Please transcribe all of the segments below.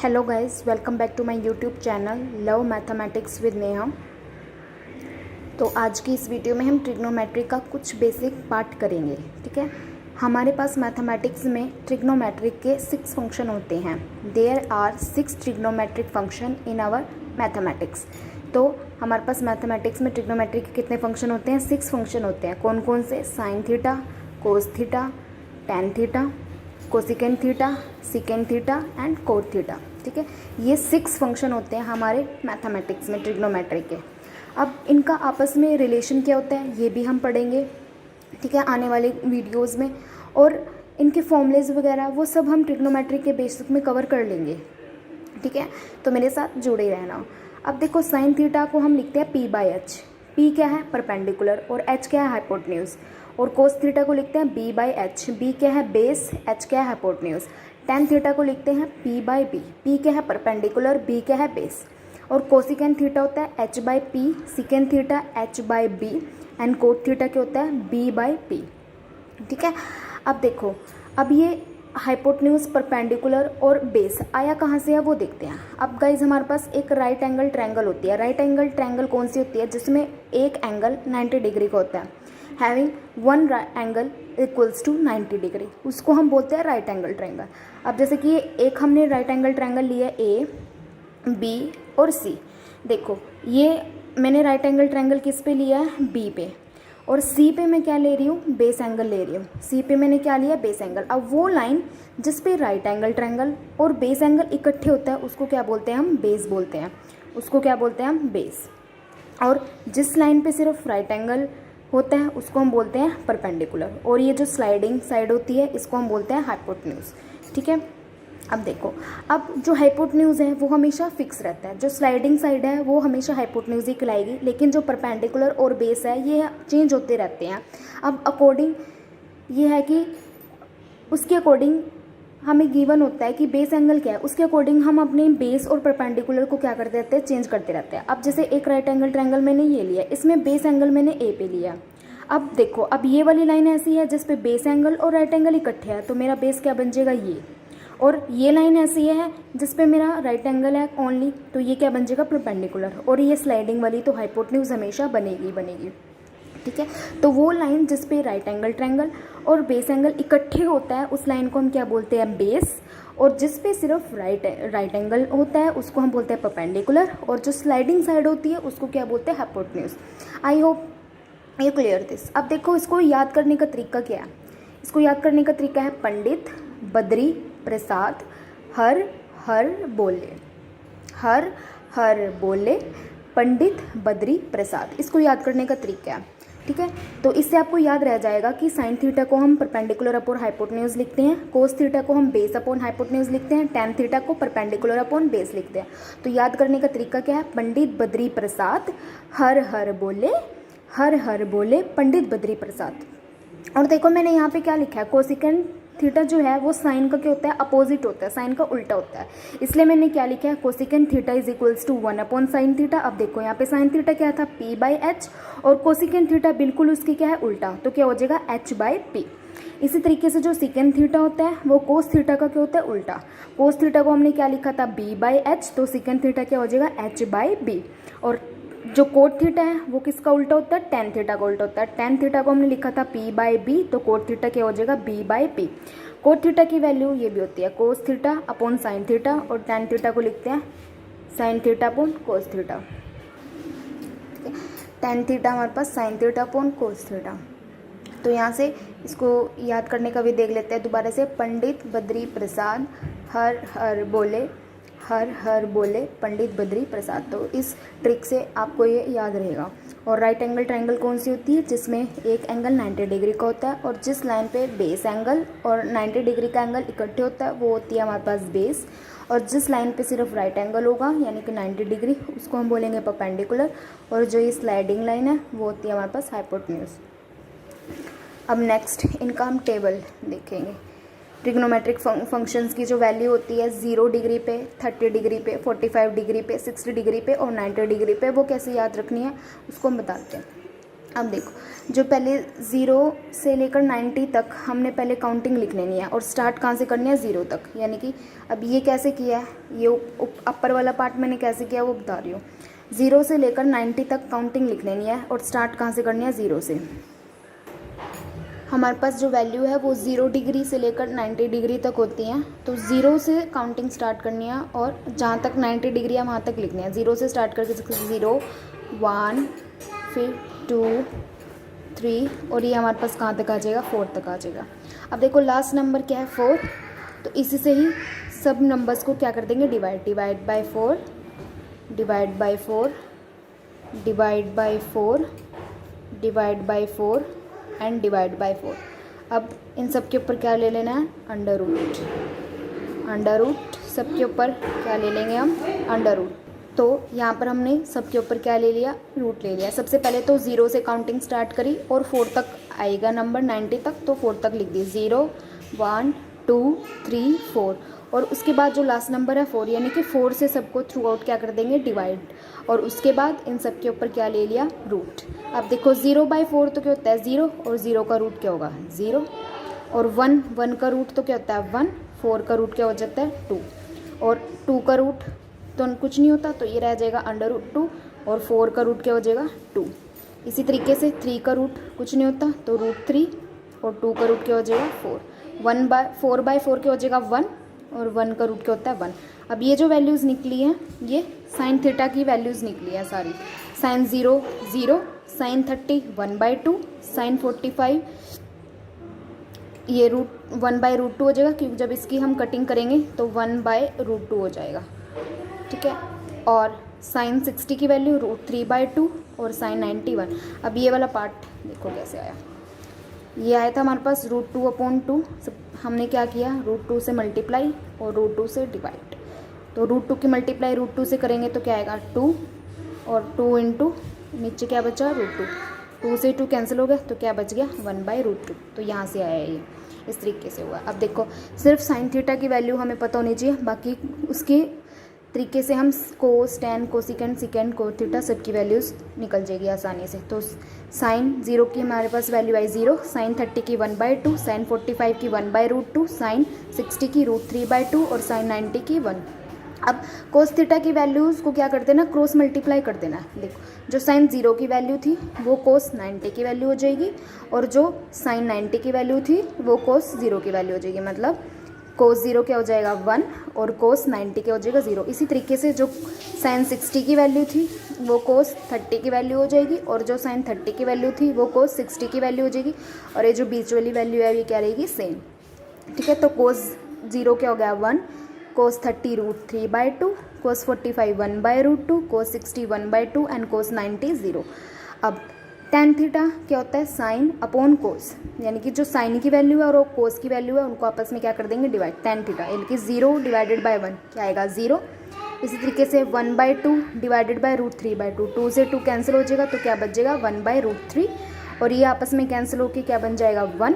Hello guys, welcome back to my YouTube channel love mathematics with Neha. तो आज की इस वीडियो में हम ट्रिग्नोमेट्री का कुछ बेसिक पार्ट करेंगे। ठीक है, हमारे पास मैथमेटिक्स में ट्रिग्नोमेट्री के 6 फंक्शन होते हैं। There are 6 trigonometric function in our mathematics. तो हमारे पास मैथमेटिक्स में ट्रिग्नोमेट्री के कितने फंक्शन होते हैं? 6 फंक्शन होते हैं। कौन कौन से? Sine theta, cos theta, tan theta, cosecant theta, secant theta and cot theta. ठीक है, ये 6 फंक्शन होते हैं हमारे मैथमेटिक्स में ट्रिग्नोमेट्री के। अब इनका आपस में रिलेशन क्या होता है ये भी हम पढ़ेंगे, ठीक है, आने वाले वीडियोस में। और इनके फॉर्मूलेज वगैरह वो सब हम ट्रिग्नोमेट्री के बेसिक में कवर कर लेंगे। ठीक है, तो मेरे साथ जुड़े रहना। अब देखो, साइन थीटा को हम लिखते हैं पी बाई एच। पी क्या है? परपेंडिकुलर, और एच क्या है? हाइपोटेन्यूज। और कोस थीटा को लिखते हैं बी बाई एच। बी क्या है? बेस। एच क्या है? हाइपोटेन्यूज। टेन थीटा को लिखते हैं पी बाई बी। पी क्या है? परपेंडिकुलर। बी क्या है? बेस। और कोसिकेंट थीटा होता है H by P. Secant theta H by B. And cot theta क्या होता है? B by P. ठीक है, अब देखो, अब ये हाइपोटेन्यूज, परपेंडिकुलर और बेस आया कहाँ से है वो देखते हैं। अब गाइज हमारे पास एक राइट एंगल ट्रायंगल होती है। राइट एंगल ट्रायंगल कौन सी होती है? जिसमें एक एंगल 90 डिग्री का होता है। Having one angle equals to 90 degree, उसको हम बोलते हैं राइट एंगल ट्रायंगल। अब जैसे कि एक हमने राइट एंगल ट्रायंगल लिया ए, बी और सी। देखो, ये मैंने राइट एंगल ट्रायंगल किस पे लिया है? बी पे। और सी पे मैं क्या ले रही हूँ? बेस एंगल ले रही हूँ। सी पे मैंने क्या लिया? Base angle. अब वो लाइन जिस पे राइट एंगल ट्रायंगल और बेस एंगल इकट्ठे होता है उसको क्या बोलते हैं? हम बेस बोलते हैं। उसको क्या बोलते हैं? हम बेस। और जिस लाइन पे सिर्फ राइट एंगल होता है उसको हम बोलते हैं परपेंडिकुलर। और ये जो स्लाइडिंग साइड होती है इसको हम बोलते हैं हाइपोटेन्यूज। ठीक है, अब देखो, अब जो हाइपोटेन्यूज है वो हमेशा फिक्स रहता है। जो स्लाइडिंग साइड है वो हमेशा हाइपोटेन्यूज ही कहलाएगी, लेकिन जो परपेंडिकुलर और बेस है ये चेंज होते रहते हैं। अब अकॉर्डिंग ये है कि उसके अकॉर्डिंग हमें गिवन होता है कि बेस एंगल क्या है, उसके अकॉर्डिंग हम अपने बेस और परपेंडिकुलर को क्या करते रहते हैं? चेंज करते रहते हैं। अब जैसे एक राइट एंगल ट्रायंगल मैंने ये लिया, इसमें बेस एंगल मैंने ए पे लिया। अब देखो, अब ये वाली लाइन ऐसी है जिस पे बेस एंगल और राइट एंगल इकट्ठे हैं, तो मेरा बेस क्या बन जाएगा? ये। और ये लाइन ऐसी है जिस पे मेरा राइट एंगल है ओनली, तो ये क्या बन जाएगा? परपेंडिकुलर। और ये स्लाइडिंग वाली तो हाइपोटेन्यूज हमेशा बनेगी बनेगी। ठीक है, तो वो लाइन जिस पे राइट एंगल ट्रायंगल और बेस एंगल इकट्ठे होता है उस लाइन को हम क्या बोलते हैं? बेस। और जिस पे सिर्फ राइट एंगल होता है उसको हम बोलते हैं परपेंडिकुलर। और जो स्लाइडिंग साइड होती है उसको क्या बोलते हैं? Hypotenuse. I hope you clear this. अब देखो, इसको याद करने का तरीका क्या है? इसको याद करने का तरीका है पंडित बद्री प्रसाद हर हर बोले। हर हर बोले पंडित बद्री प्रसाद, इसको याद करने का तरीका है। ठीक है, तो इससे आपको याद रह जाएगा कि साइन थीटा को हम परपेंडिकुलर अपॉन हाइपोटेन्यूज लिखते हैं, कोस थीटा को हम बेस अपॉन हाइपोटेन्यूज लिखते हैं, टेन थीटा को परपेंडिकुलर अपॉन बेस लिखते हैं। तो याद करने का तरीका क्या है? पंडित बद्री प्रसाद हर हर बोले पंडित बद्री प्रसाद। और देखो, मैंने यहाँ पे क्या लिखा है? कोसिकेंट थीटा जो है वो साइन का क्या होता है? अपोजिट होता है, साइन का उल्टा होता है। इसलिए मैंने क्या लिखा है? Cosecant theta is equals to 1 upon sine theta. अब देखो, यहाँ पे साइन थीटा क्या था? P by H. और कोसिकेंट थीटा बिल्कुल उसकी क्या है? उल्टा, तो क्या हो जाएगा? H by P. इसी तरीके से जो सिकेंट थीटा होता है वो कोस थीटा का क्या होता है? उल्टा। कोस थीटा को हमने क्या लिखा था? बी बाई एच, तो सिकेंट थीटा क्या हो जाएगा? H by B. और जो कोट थीटा है वो किसका उल्टा होता है? टेन थीटा का उल्टा होता है। टेन थीटा को हमने लिखा था पी बाई बी, तो कोट थीटा क्या हो जाएगा? B by p. Cot theta की वैल्यू ये भी होती है cos theta upon sine theta, और टेन थीटा को लिखते हैं sine theta upon cos theta. Tan theta हमारे पास sine theta upon cos theta. तो यहाँ से इसको याद करने का भी देख लेते हैं दोबारा से। पंडित बद्री प्रसाद हर हर बोले पंडित बद्री प्रसाद। तो इस ट्रिक से आपको ये याद रहेगा। और राइट एंगल ट्रायंगल कौन सी होती है? जिसमें एक एंगल 90 डिग्री का होता है, और जिस लाइन पे बेस एंगल और 90 डिग्री का एंगल इकट्ठे होता है वो होती है हमारे पास बेस। और जिस लाइन पे सिर्फ राइट एंगल होगा यानी कि 90 डिग्री, उसको हम बोलेंगे परपेंडिकुलर। और जो ये स्लाइडिंग लाइन है वो होती है हमारे पास हाइपोटेन्यूज। अब नेक्स्ट इनका हम टेबल देखेंगे। ट्रिग्नोमेट्रिक फंक्शंस की जो वैल्यू होती है 0 डिग्री पे, 30 डिग्री पे, 45 डिग्री पे, 60 डिग्री पे और 90 डिग्री पे, वो कैसे याद रखनी है उसको हम बताते हैं। अब देखो, जो पहले 0 से लेकर 90 तक हमने पहले काउंटिंग लिख लेनी है और स्टार्ट कहाँ से करनी है 0 तक। यानी कि अब ये कैसे किया है, ये अपर वाला पार्ट मैंने कैसे किया वो बता रही हूँ। 0 से लेकर 90 तक काउंटिंग लिख लेनी है और स्टार्ट कहाँ से करनी है 0 से। हमारे पास जो वैल्यू है वो 0 डिग्री से लेकर 90 डिग्री तक होती हैं। तो 0 से काउंटिंग स्टार्ट करनी है और जहाँ तक 90 डिग्री है वहाँ तक लिखनी है। 0 से स्टार्ट करके 0 1 फिर 2 3 और ये हमारे पास कहाँ तक आ जाएगा 4 तक आ जाएगा। अब देखो लास्ट नंबर क्या है 4, तो इसी से ही सब नंबर्स को क्या कर देंगे divide by 4 divide by 4 divide by 4 divide by 4 and divide by 4। अब इन सब के ऊपर क्या ले लेना है अंडर रूट सब के ऊपर क्या ले लेंगे हम अंडर रूट। तो यहाँ पर हमने सब के ऊपर क्या ले लिया रूट ले लिया। सबसे पहले तो 0 से काउंटिंग स्टार्ट करी और 4 तक आएगा नंबर 90 तक, तो 4 तक लिख दी 0 1 2 3 4 और उसके बाद जो लास्ट नंबर है 4, यानी कि 4 से सबको थ्रू आउट क्या कर देंगे डिवाइड और उसके बाद इन सब के ऊपर क्या ले लिया रूट। अब देखो 0/4 तो क्या होता है 0 और 0 का रूट क्या होगा 0 और 1 का रूट तो क्या होता है 1, 4 का रूट क्या हो जाता है 2 और 2 का रूट तो कुछ नहीं होता, तो ये रह जाएगा अंडर रूट 2 और 4 का रूट क्या हो जाएगा 2। इसी तरीके से 3 का रूट कुछ नहीं होता तो √3 और 2 का रूट क्या हो जाएगा 4। 4/4 क्या हो जाएगा 1 और 1 का रूट क्या होता है 1। अब ये जो वैल्यूज़ निकली हैं ये साइन थीटा की वैल्यूज़ निकली हैं सारी। साइन 0 0, साइन 30 1/2, साइन 45 ये √1/√2 हो जाएगा क्योंकि जब इसकी हम कटिंग करेंगे तो 1/√2 हो जाएगा, ठीक है। और साइन 60 की वैल्यू √3/2 और साइन 91। अब ये वाला पार्ट देखो कैसे आया, ये आया था हमारे पास √2/2। हमने क्या किया √2 से मल्टीप्लाई और √2 से डिवाइड। तो √2 की मल्टीप्लाई √2 से करेंगे तो क्या आएगा 2 और 2 इंटू नीचे क्या बचा √2, 2 से 2 कैंसिल हो गया तो क्या बच गया 1/√2। तो यहाँ से आया ये इस तरीके से हुआ। अब देखो सिर्फ साइन थीटा की वैल्यू हमें पता होनी चाहिए, बाकी उसके तरीके से हम cos tan cosecant secant cos theta सबकी वैल्यूज़ निकल जाएगी आसानी से। तो साइन 0 की हमारे पास वैल्यू आई 0, साइन 30 की 1/2, साइन 45 की 1/√2, साइन 60 की √3/2 और साइन 90 की 1। अब कोस थीटा की वैल्यूज़ को क्या कर देना क्रॉस मल्टीप्लाई कर देना। देखो जो साइन 0 की वैल्यू थी वो कोस 90 की वैल्यू हो जाएगी और जो साइन 90 की वैल्यू थी वो कोस 0 की वैल्यू हो जाएगी। मतलब कोस 0 क्या हो जाएगा 1 और कोस 90 क्या हो जाएगा 0। इसी तरीके से जो साइन 60 की वैल्यू थी वो कोस 30 की वैल्यू हो जाएगी और जो साइन 30 की वैल्यू थी वो कोस 60 की वैल्यू हो जाएगी और ये जो बीच वाली वैल्यू है ये क्या रहेगी सेम, ठीक है। तो कोस 0 क्या हो गया 1, कोस 30 √3/2, कोस 45 1/√2, कोस 60 1/2 एंड कोस 90 0। अब टेन थीटा क्या होता है साइन अपॉन कोस, यानी कि जो साइन की वैल्यू है और कोस की वैल्यू है उनको आपस में क्या कर देंगे डिवाइड। टेन थीटा यानी कि 0 डिवाइडेड बाय 1 क्या आएगा 0। इसी तरीके से 1/2 डिवाइडेड बाय √3/2, 2 से 2 कैंसिल हो जाएगा तो क्या बच जाएगा 1/√3 और ये आपस में कैंसिल होकर क्या बन जाएगा 1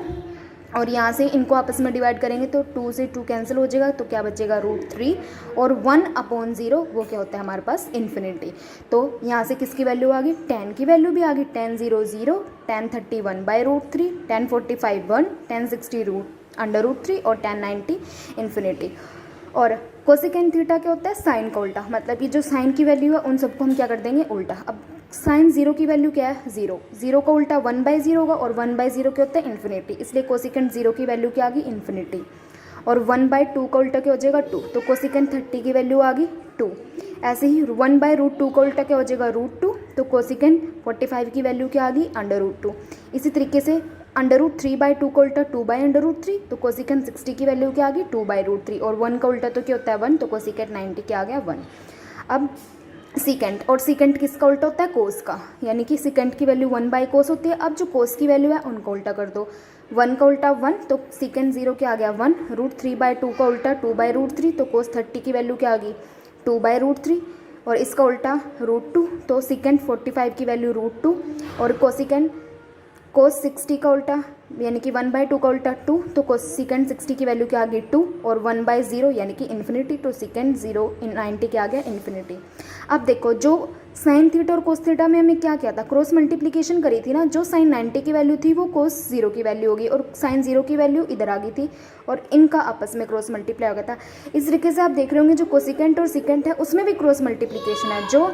और यहाँ से इनको आपस में डिवाइड करेंगे तो 2 से 2 कैंसिल हो जाएगा तो क्या बचेगा √3 और 1/0 वो क्या होता है हमारे पास इन्फिनिटी। तो यहाँ से किसकी वैल्यू आ गई tan की वैल्यू भी आ गई, tan 0 0, tan 30 1/√3, tan 45 1, tan 60 √3 और tan 90 इन्फिनिटी। और कोसेकेंड थीटा क्या होता है साइन का उल्टा, मतलब ये जो साइन की वैल्यू है उन सबको हम क्या कर देंगे उल्टा। अब साइन 0 की वैल्यू क्या है 0, 0 का उल्टा 1/0 होगा और 1/0 क्या होता है इन्फिनिटी, इसलिए कोसेकेंड 0 की वैल्यू क्या आ गई इन्फिनिटी। और 1/2 का उल्टा क्या हो जाएगा 2, तो कोसेकेंड 30 की वैल्यू आ गई 2। ऐसे ही 1/√2 का उल्टा क्या हो जाएगा √2, तो कोसेकेंड 45 की वैल्यू क्या आ गई अंडर√2। इसी तरीके से √3/2 का उल्टा 2/√3, तो कोसेकेंड 60 की वैल्यू क्या आ गई 2/√3 और 1 का उल्टा तो क्या होता है 1, तो कोसेकेंड 90 क्या आ गया 1। अब सीकेंड, और सीकेंड किसका उल्टा होता है कोस का, यानी कि सीकेंड की वैल्यू 1/कोस होती है। अब जो कोस की वैल्यू है उनको उल्टा कर दो, 1 का उल्टा 1 तो सीकेंड 0 क्या आ गया 1, √3/2 का उल्टा 2/√3 तो कोस 30 की वैल्यू क्या आ गई 2/√3 और इसका उल्टा √2 तो सीकेंड 45 की वैल्यू √2 और कोसिकेंड कोस 60 का उल्टा यानी कि 1/2 का उल्टा 2, तो कोसिकेंड 60 की वैल्यू क्या आ गई 2, और 1/0 यानी कि इन्फिनिटी, तो सेकेंड 0 90 क्या आ गया इन्फिनिटी। अब देखो जो साइन थीटा और कोस थीटा में हमें क्या किया था, क्रॉस मल्टीप्लिकेशन करी थी ना, जो साइन 90 की वैल्यू थी वो कोस 0 की वैल्यू होगी, और साइन 0 की वैल्यू इधर आ गई थी, और इनका आपस में क्रॉस मल्टीप्लाई हो गया था। इस तरीके से आप देख रहे होंगे जो कोसिकेंट और सिकेंट है उसमें भी क्रॉस मल्टीप्लिकेशन है। जो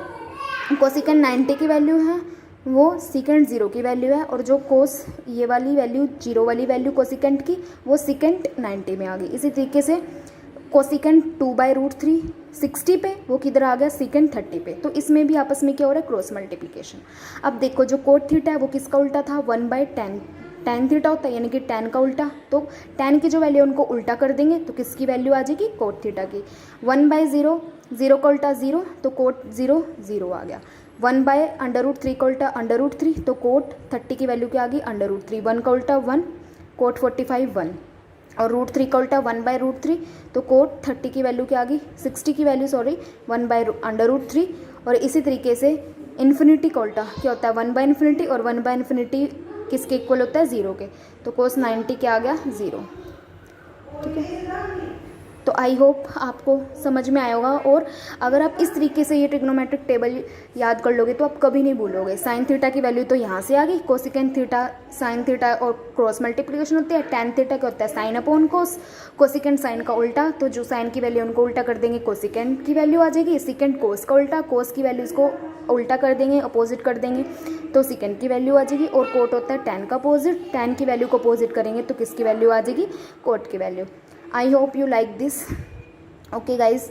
कोसिकेंट 90 की वैल्यू है वो सिकेंट 0 की वैल्यू है, और जो कोस ये वाली वैल्यू 0 वाली वैल्यू कोसिकेंट की वो सिकेंट 90 में आ गई। इसी तरीके से कोसिकेंट 2/√3 60 पे, वो किधर आ गया सिकेंट 30 पे। तो इसमें भी आपस में क्या हो रहा है क्रॉस मल्टीप्लिकेशन। अब देखो जो कोट थीटा है वो किसका उल्टा था 1/10, tan थीटा होता है यानी कि tan का उल्टा, तो tan की जो वैल्यू है उनको उल्टा कर देंगे तो किसकी वैल्यू आ जाएगी कोट थीटा की। 1/0, 0 का उल्टा 0, तो कोट 0 0 आ गया। 1/√3 का उल्टा √3, तो कोट 30 की वैल्यू क्या आ गई √3। 1 का उल्टा 1, कोट 45 1, और √3 का उल्टा 1/√3, तो कोट 30 की वैल्यू क्या आ गई 60 की वैल्यू 1/√3। और इसी तरीके से इन्फिनिटी का उल्टा क्या होता है 1/∞, और 1/∞ किसके इक्वल होता है 0 के, तो कोस 90 क्या आ गया 0। ठीक है, तो आई होप आपको समझ में आया होगा। और अगर आप इस तरीके से ये ट्रिग्नोमेट्रिक टेबल याद कर लोगे तो आप कभी नहीं भूलोगे। साइन थीटा की वैल्यू तो यहाँ से आ गई, कोसिकेंट थीटा साइन थीटा और क्रॉस मल्टीप्लिकेशन होते हैं। टैन थीटा क्या होता है sine upon cos, cosecant sine का उल्टा, तो जो साइन की वैल्यू उनको उल्टा कर देंगे कोसिकेंट की वैल्यू आ जाएगी। सिकेंट कोस का उल्टा, कोस की वैल्यू इसको उल्टा कर देंगे अपोजिट कर देंगे तो सिकेंट की वैल्यू आ जाएगी। और कोट होता है टैन का अपोजिट, टैन की वैल्यू को अपोजिट करेंगे तो किसकी वैल्यू आ जाएगी कोट की value. I hope you like this. Okay guys,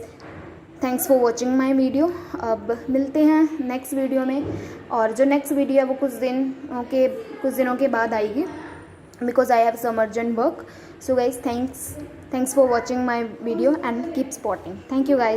thanks for watching my video. अब मिलते हैं नेक्स्ट वीडियो में, और जो नेक्स्ट वीडियो है वो कुछ दिनों के बाद आएगी, because I have some urgent work. So guys thanks for watching my video and keep supporting. Thank you guys.